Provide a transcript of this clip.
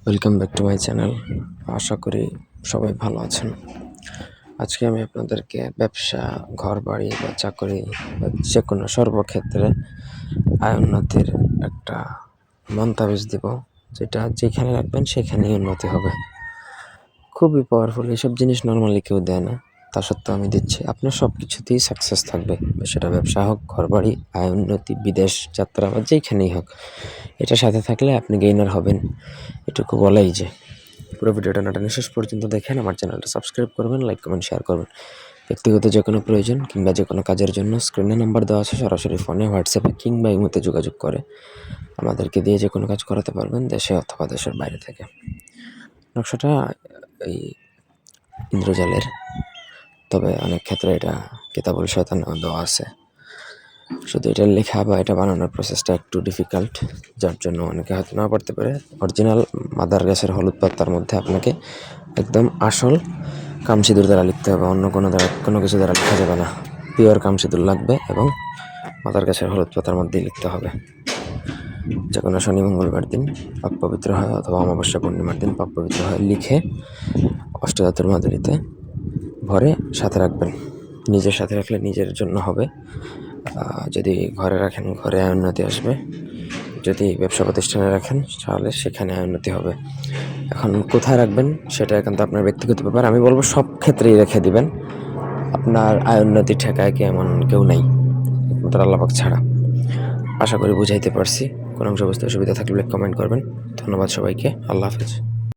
Welcome back to my channel. আশা করি সবাই ভালো আছেন। আজকে আমি আপনাদেরকে ব্যবসা, ঘরবাড়ি বা চাকরি বা যে কোনো সর্বক্ষেত্রে আয় উন্নতির একটা মন্তাবেজ দিব, যেটা যেখানে রাখবেন সেখানেই উন্নতি হবে। খুবই পাওয়ারফুল। এইসব জিনিস নর্মালি কেউ দেয় না, তা সত্ত্বেও আমি দিচ্ছি। আপনার সব কিছুতেই সাকসেস থাকবে, সেটা ব্যবসা হোক, ঘরবাড়ি, আয় উন্নতি, বিদেশ যাত্রা বা যেখানেই হোক। এটার সাথে থাকলে আপনি গেইনার হবেন, এটুকু বলাই যে। পুরো ভিডিওটা না টেনে শেষ পর্যন্ত দেখেন। আমার চ্যানেলটা সাবস্ক্রাইব করবেন, লাইক কমেন্ট শেয়ার করবেন। ব্যক্তিগত যে কোনো প্রয়োজন কিংবা যে কোনো কাজের জন্য স্ক্রিনে নাম্বার দেওয়া আছে, সরাসরি ফোনে, হোয়াটসঅ্যাপে কিংবা ইমোতে যোগাযোগ করে আমাদেরকে দিয়ে যে কোনো কাজ করাতে পারবেন, দেশে অথবা দেশের বাইরে থেকে। নকশাটা এই ইন্দ্রজালের, তবে অনেক ক্ষেত্রে এটা কিতাবুল শয়তানেও দেওয়া আছে। শুধু এটা লেখা বা এটা বানানোর প্রসেসটা একটু ডিফিকাল্ট, যার জন্য অনেকে হয়তো না পড়তে পারে। অরিজিনাল মাদার গাছের হলুদ পাতার মধ্যে আপনাকে একদম আসল কামসিঁদুর দ্বারা লিখতে হবে, অন্য কোনো কিছু দ্বারা লেখা যাবে না। পিওর কামসিঁদুর লাগবে এবং মাদার গাছের হলুদ পাতার মধ্যেই লিখতে হবে। যে কোনো শনি মঙ্গলবার দিন পাক পবিত্র হয় অথবা অমাবস্যা পূর্ণিমার দিন পাক পবিত্র হয় লিখে অষ্টধাতুর মাদুরিতে ভরে সাথে রাখবেন। নিজের সাথে রাখলে নিজের জন্য হবে, যদি ঘরে রাখেন ঘরে আয় উন্নতি আসবে, যদি ব্যবসা প্রতিষ্ঠানে রাখেন তাহলে সেখানে আয় উন্নতি হবে। এখন কোথায় রাখবেন সেটা একান্ত আপনার ব্যক্তিগত ব্যাপার। আমি বলবো সব ক্ষেত্রেই রেখে দিবেন, আপনার আয় উন্নতি ঠেকায় কি এমন কেউ নাই একমাত্র আল্লাহ পাক ছাড়া। আশা করি বুঝাইতে পারছি। কোনো অংশ বুঝতে অসুবিধা থাকলে কমেন্ট করবেন। ধন্যবাদ সবাইকে। আল্লাহ হাফেজ।